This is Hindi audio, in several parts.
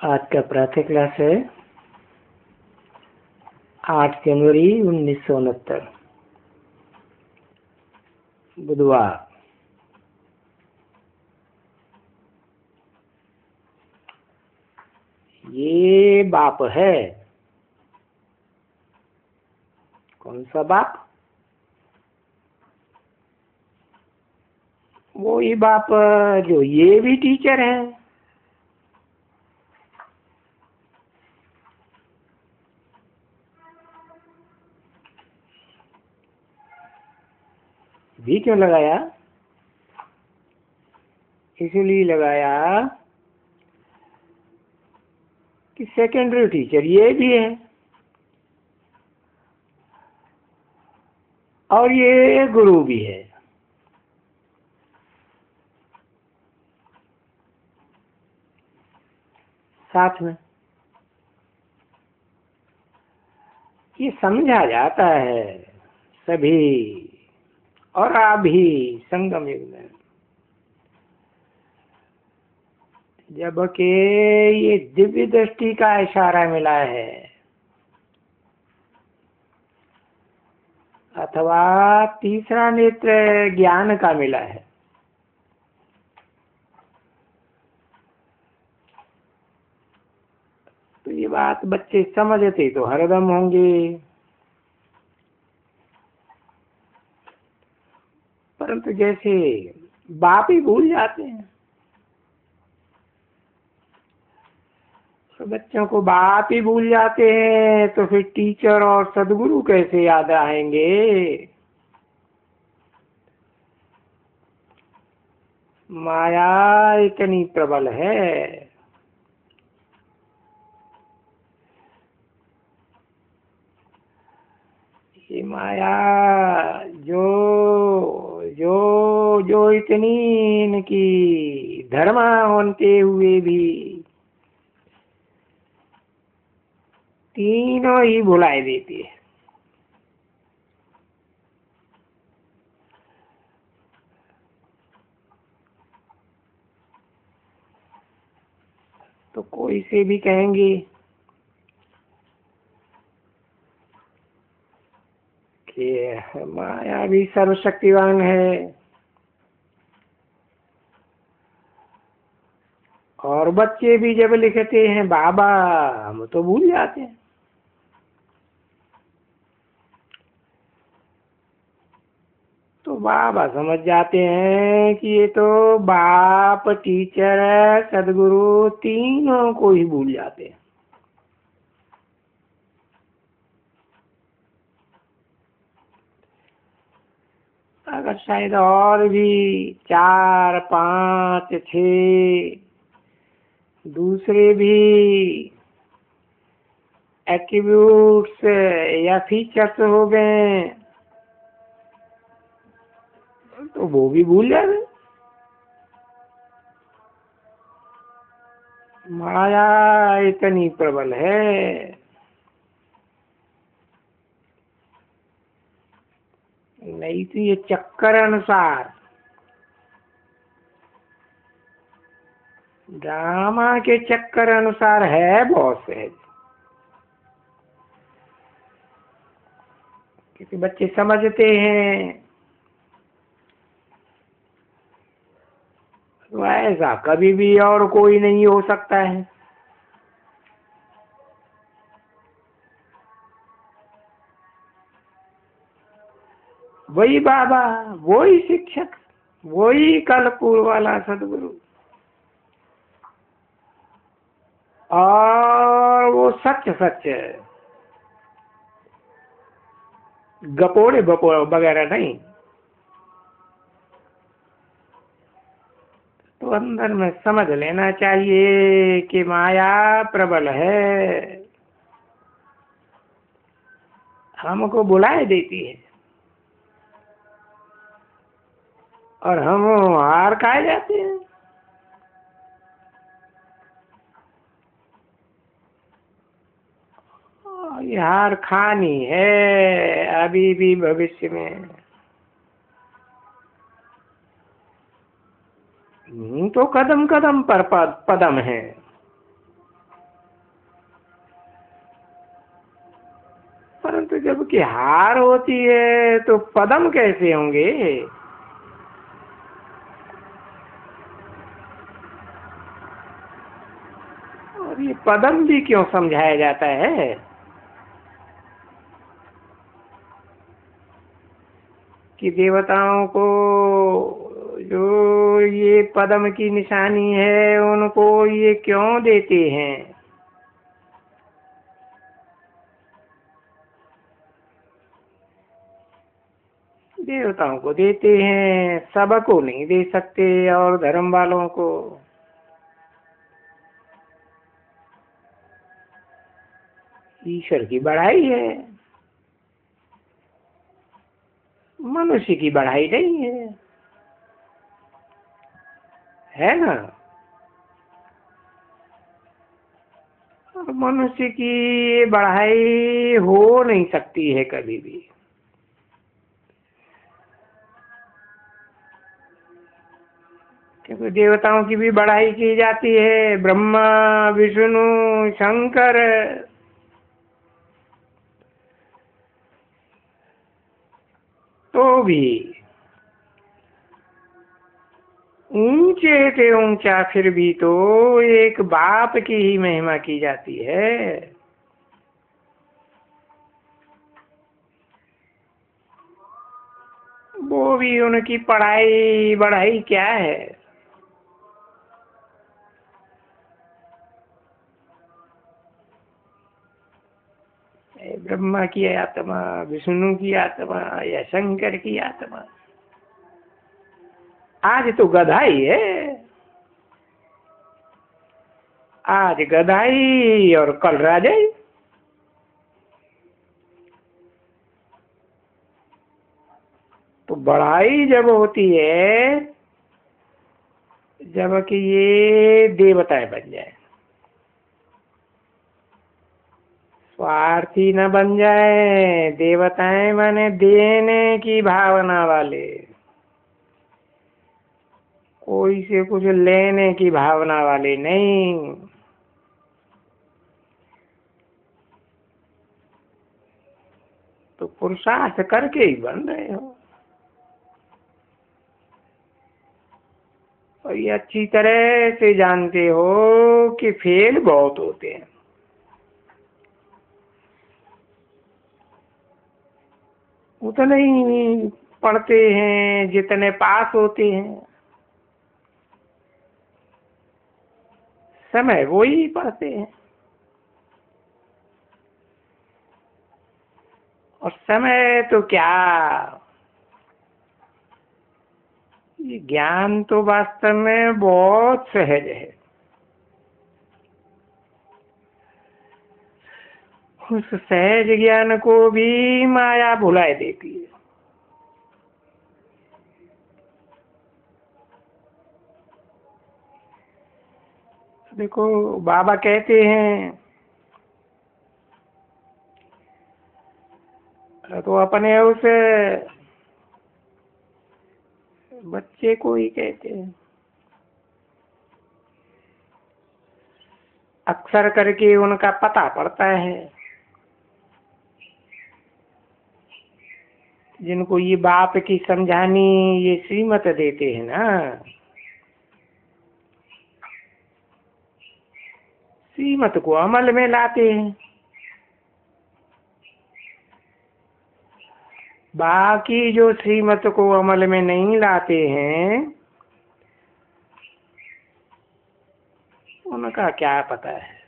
आज का प्रातः क्लास है 8 जनवरी 1969 बुधवार। ये बाप है। कौन सा बाप? वो ही बाप जो ये भी टीचर है। भी क्यों लगाया? इसलिए लगाया कि सेकेंडरी टीचर ये भी है और ये गुरु भी है। साथ में ये समझा जाता है सभी और आप भी संगम युग में, जबकि ये दिव्य दृष्टि का इशारा मिला है अथवा तीसरा नेत्र ज्ञान का मिला है। तो ये बात बच्चे समझते तो हरदम होंगे, परंतु जैसे बाप ही भूल जाते हैं। तो बच्चों को बाप ही भूल जाते हैं तो फिर टीचर और सदगुरु कैसे याद आएंगे? माया इतनी प्रबल है। ये माया जो जो जो इतनी इनकी धर्मा होते हुए भी तीनों ही भुलाए देती है। तो कोई से भी कहेंगे कि माया भी सर्वशक्तिवान है, और बच्चे भी जब लिखते हैं बाबा हम तो भूल जाते हैं। तो बाबा समझ जाते हैं कि ये तो बाप टीचर सदगुरु तीनों को ही भूल जाते हैं। अगर शायद और भी 4, 5, 6 दूसरे भी एट्रीब्यूट्स या फीचर्स हो गए तो वो भी भूल जाते। माया इतनी प्रबल है। नहीं तो ये चक्कर अनुसार ड्रामा के चक्कर अनुसार है बहुत सहज, क्योंकि बच्चे समझते हैं तो ऐसा कभी भी और कोई नहीं हो सकता है। वही बाबा, वही शिक्षक, वही कलपुर वाला सदगुरु, और वो सच सच गपोड़े बपोड़े वगैरह नहीं। तो अंदर में समझ लेना चाहिए कि माया प्रबल है, हमको बुलाए देती है और हम हार खाए जाते हैं। ये हार खानी है अभी भी भविष्य में। तो कदम कदम पर पदम है। परंतु जब कि हार होती है तो पदम कैसे होंगे? और ये पदम भी क्यों समझाया जाता है? कि देवताओं को जो ये पद्म की निशानी है उनको ये क्यों देते हैं? देवताओं को देते हैं, सबको नहीं दे सकते। और धर्म वालों को ईश्वर की बढ़ाई है, मनुष्य की बढ़ाई नहीं है ना? और मनुष्य की बढ़ाई हो नहीं सकती है कभी भी। क्योंकि देवताओं की भी बढ़ाई की जाती है, ब्रह्मा विष्णु शंकर। तो भी ऊंचे से ऊंचा फिर भी तो एक बाप की ही महिमा की जाती है। वो भी उनकी पढ़ाई बढ़ाई क्या है? ब्रह्मा की आत्मा, विष्णु की आत्मा या शंकर की आत्मा। आज तो गधाई है, आज गधाई और कल राजाई। तो बढ़ाई जब होती है जब कि ये देवताएं बन जाए, स्वार्थी न बन जाए। देवताएं माने देने की भावना वाले, कोई से कुछ लेने की भावना वाले नहीं। तो पुरुषार्थ करके ही बन रहे हो। और ये अच्छी तरह से जानते हो कि फेल बहुत होते हैं। उतने ही पढ़ते हैं जितने पास होते हैं। समय वो ही पढ़ते हैं। और समय तो क्या, ये ज्ञान तो वास्तव में बहुत सहज है। उस सहज ज्ञान को भी माया भुलाए देती है। देखो बाबा कहते हैं तो अपने उस बच्चे को ही कहते हैं, अक्सर करके उनका पता पड़ता है। जिनको ये बाप की समझानी ये श्रीमत देते हैं ना, श्रीमत को अमल में लाते हैं। बाकी जो श्रीमत को अमल में नहीं लाते हैं उनका क्या पता है।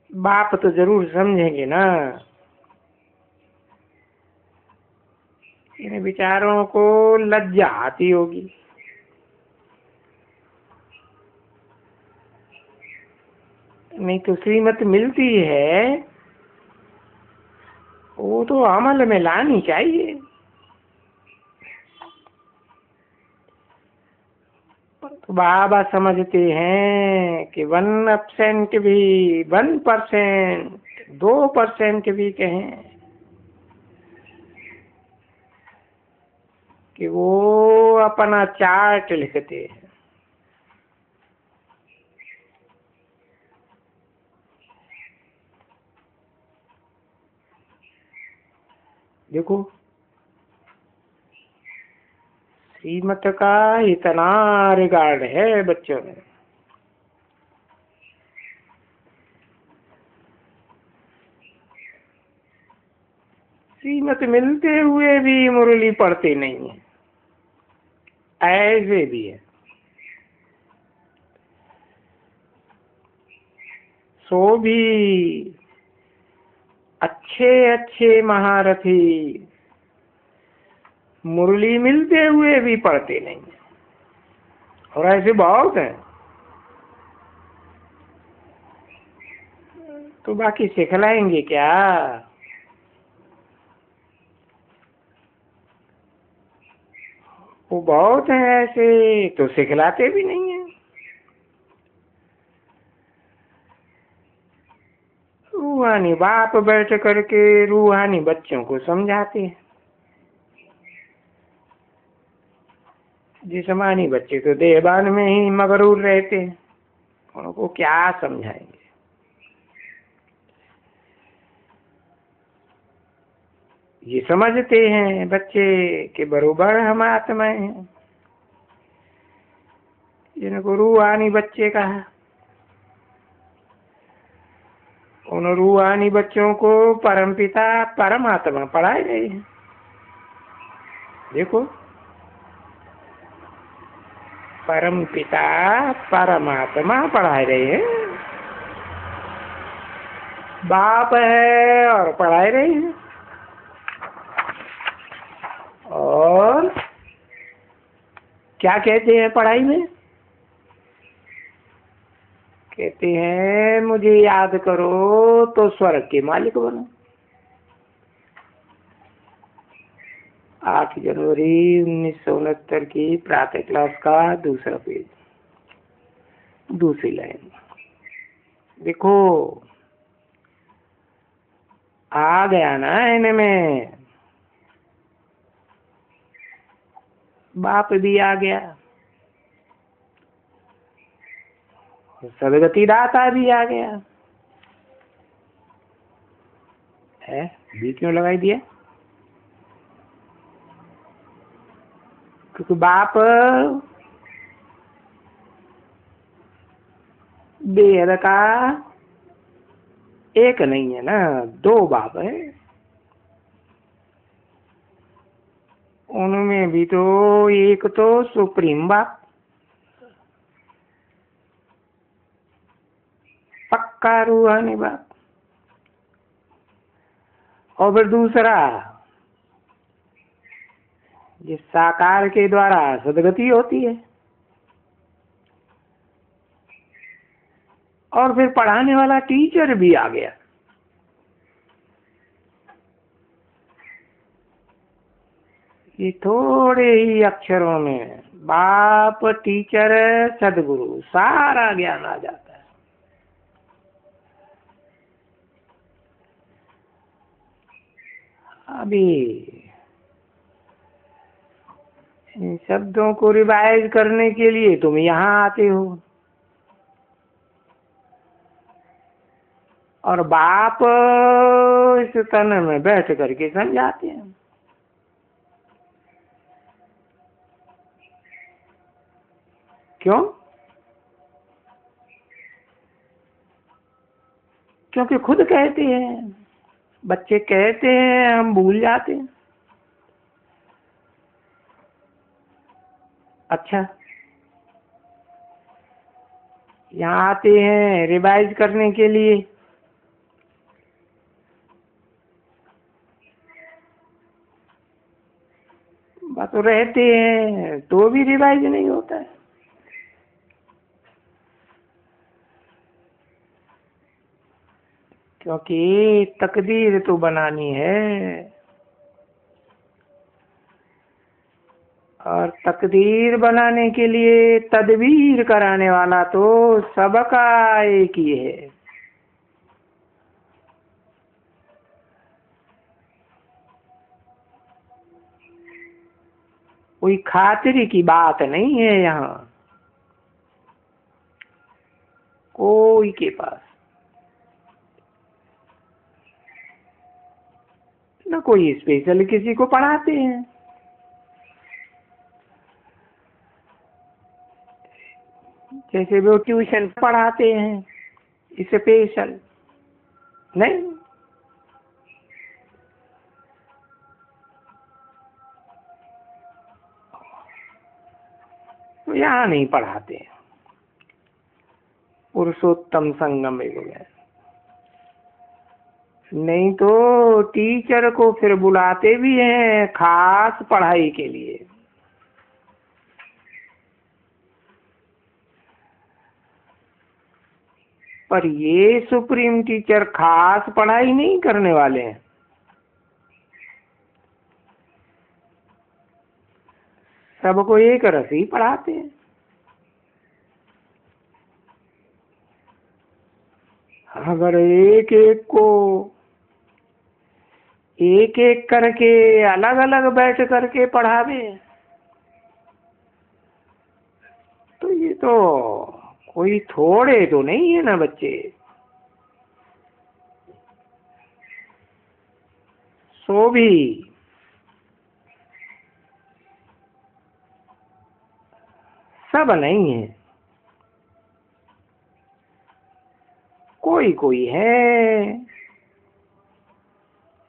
बाप तो जरूर समझेंगे ना। इन विचारों को लज्जा आती होगी। नहीं तो श्रीमत मिलती है वो तो अमल में लानी चाहिए। तो बाबा समझते हैं कि 1% भी, 1%, 2% भी कहें कि वो अपना चार्ट लिखते हैं। देखो श्रीमत का इतना रिगार्ड है बच्चों में। श्रीमत मिलते हुए भी मुरली पढ़ते नहीं है, ऐसे भी है। सो भी अच्छे अच्छे महारथी मुरली मिलते हुए भी पढ़ते नहीं है, और ऐसे बहुत हैं। तो बाकी सिखलाएंगे क्या? वो बहुत हैं ऐसे, तो सिखलाते भी नहीं है। रूहानी बाप बैठ करके रूहानी बच्चों को समझाते हैं। जिस्मानी बच्चे तो देहबान में ही मगरूर रहते हैं, उनको क्या समझाएंगे। ये समझते हैं बच्चे के बरोबर हम आत्माएं हैं, जिनको रूहानी बच्चे कहा। उन रूहानी बच्चों को परमपिता परमात्मा पढ़ाए गए हैं। देखो परमपिता परमात्मा पढ़ाए रहे हैं, बाप है और पढ़ाए रहे हैं। और क्या कहते हैं पढ़ाई में? कहते हैं मुझे याद करो तो स्वर्ग के मालिक बनो। 8 जनवरी 1969 की प्रातः क्लास का दूसरा पेज, दूसरी लाइन। देखो आ गया ना इनमें, बाप भी आ गया, सदगति दाता भी आ गया है। भी क्यों लगाई दिया? क्योंकि बाप बेहद का एक नहीं है ना, 2 बाप है। उनमें भी तो एक तो सुप्रीम बाप, पक्का रूहानी बाप, और फिर दूसरा जिस साकार के द्वारा सदगति होती है, और फिर पढ़ाने वाला टीचर भी आ गया। ये थोड़े ही अक्षरों में बाप टीचर सदगुरु सारा ज्ञान आ जाता है। अभी इन शब्दों को रिवाइज करने के लिए तुम यहाँ आते हो, और बाप इस तन में बैठ करके समझाते हैं। क्यों? क्योंकि खुद कहते हैं, बच्चे कहते हैं, हम भूल जाते हैं। अच्छा, यहाँ आते हैं रिवाइज करने के लिए, बात तो रहते हैं तो भी रिवाइज नहीं होता है। क्योंकि तकदीर तो बनानी है, और तकदीर बनाने के लिए तदबीर कराने वाला तो सबका एक ही है। कोई खातिरी की बात नहीं है यहाँ कोई के पास। न कोई स्पेशल किसी को पढ़ाते हैं। जैसे वो ट्यूशन पढ़ाते हैं स्पेशल, नहीं। तो यहाँ नहीं पढ़ाते हैं। पुरुषोत्तम संगम युग है। नहीं तो टीचर को फिर बुलाते भी हैं खास पढ़ाई के लिए। पर ये सुप्रीम टीचर खास पढ़ाई नहीं करने वाले हैं। सबको एक रस ही पढ़ाते हैं। अगर एक एक को एक एक करके अलग अलग बैठ करके पढ़ावे तो ये तो कोई थोड़े तो नहीं है ना बच्चे। सो भी सब नहीं है, कोई कोई है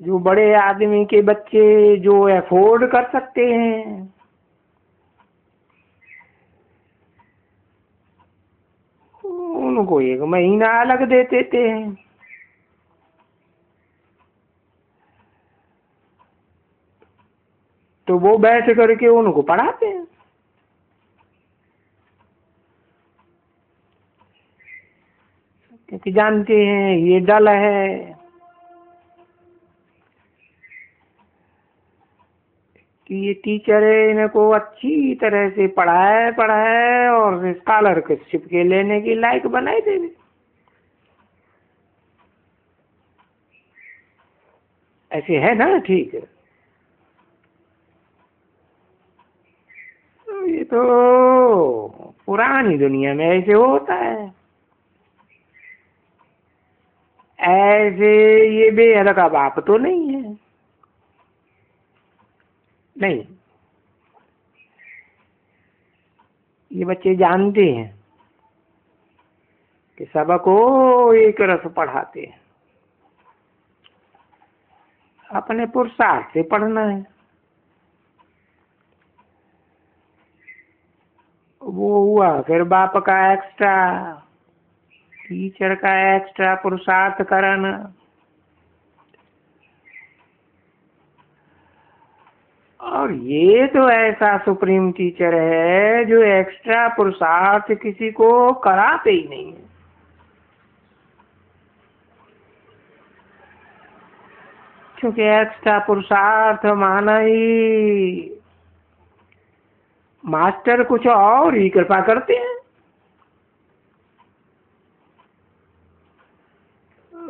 जो बड़े आदमी के बच्चे जो अफोर्ड कर सकते हैं, उनको एक महीना अलग दे देते हैं। तो वो बैठ करके उनको पढ़ाते हैं। क्योंकि जानते हैं ये डल है कि ये टीचर है, इनको अच्छी तरह से पढ़ाए और स्कॉलरशिप के लेने की लायक बनाए देवे। ऐसे है ना, ठीक है। ये तो पुरानी दुनिया में ऐसे होता है। ऐसे ये बेहद का बाप तो नहीं है, नहीं। ये बच्चे जानते हैं कि सबको एक रस पढ़ाते हैं, अपने पुरुषार्थ से पढ़ना है। वो हुआ फिर बाप का एक्स्ट्रा, टीचर का एक्स्ट्रा पुरुषार्थ कराना। और ये तो ऐसा सुप्रीम टीचर है जो एक्स्ट्रा पुरुषार्थ किसी को कराते ही नहीं है। क्योंकि एक्स्ट्रा पुरुषार्थ माना ही मास्टर कुछ और ही कृपा करते हैं।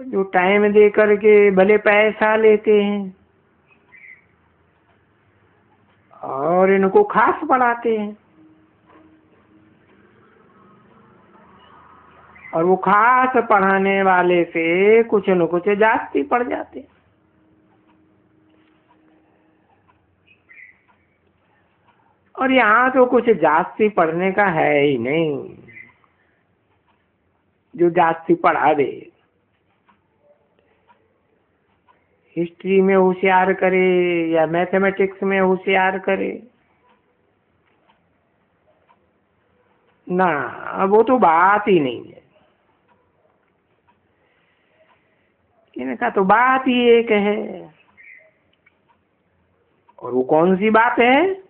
जो टाइम दे करके भले पैसा लेते हैं और इनको खास पढ़ाते हैं, और वो खास पढ़ाने वाले से कुछ न कुछ जास्ती पड़ जाते हैं। और यहाँ तो कुछ जास्ती पढ़ने का है ही नहीं जो जास्ती पढ़ा दे। हिस्ट्री में होशियार करे या मैथमेटिक्स में होशियार करे ना, वो तो बात ही नहीं है। इनका तो बात ही एक है। और वो कौन सी बात है?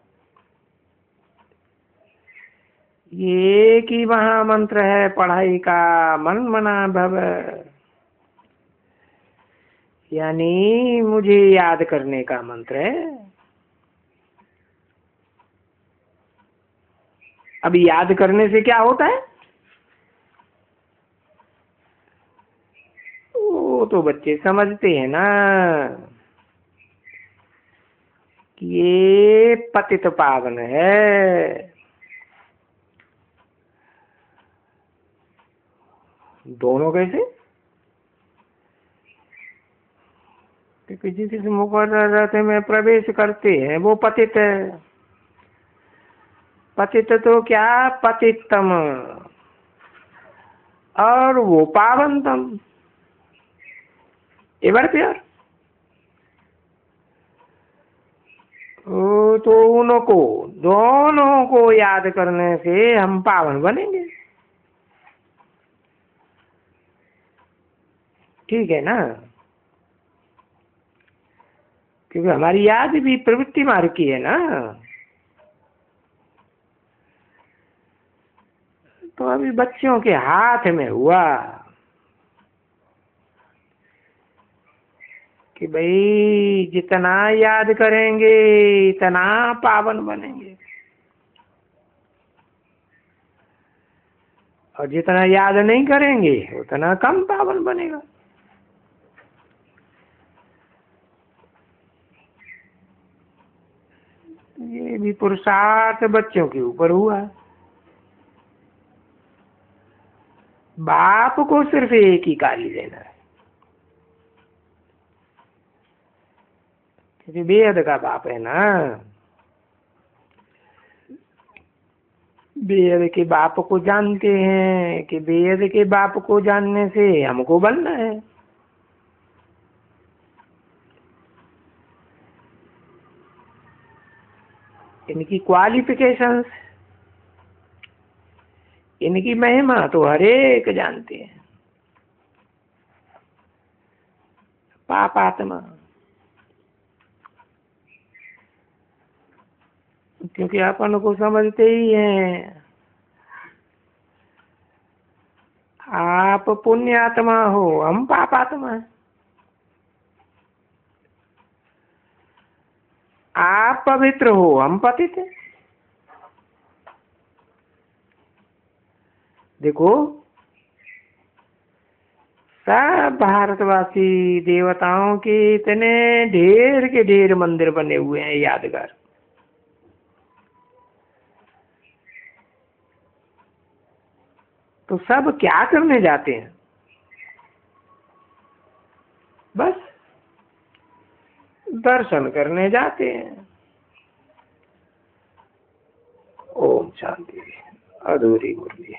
ये एक ही महामंत्र है पढ़ाई का, मन मना भव, यानी मुझे याद करने का मंत्र है। अभी याद करने से क्या होता है? वो तो बच्चे समझते हैं ना कि ये पतित पावन है। दोनों कैसे? कि जिस मुकर्रर रथ में प्रवेश करते हैं वो पतित है। पतित तो क्या, पतितम, और वो पावनतम। एवर प्यार तो उनको दोनों को याद करने से हम पावन बनेंगे। ठीक है ना, क्योंकि हमारी याद भी प्रवृत्ति मार्ग की है ना। तो अभी बच्चों के हाथ में हुआ कि भाई जितना याद करेंगे इतना पावन बनेंगे, और जितना याद नहीं करेंगे उतना कम पावन बनेगा। ये भी पुरुषार्थ बच्चों के ऊपर हुआ। बाप को सिर्फ एक ही कार्य देना है, क्योंकि वेद का बाप है ना। वेद के बाप को जानते हैं कि वेद के बाप को जानने से हमको बनना है। इनकी क्वालिफिकेशंस, इनकी महिमा तो हर एक जानते हैं। पापात्मा, क्योंकि अपन को समझते ही हैं। आप पुण्यात्मा हो, हम पापात्मा हैं। आप पवित्र हो, हम पतित हैं। देखो, सब भारतवासी देवताओं के इतने ढेर के ढेर मंदिर बने हुए हैं यादगार। तो सब क्या करने जाते हैं? बस दर्शन करने जाते हैं। ओम शांति। अधूरी मुरली।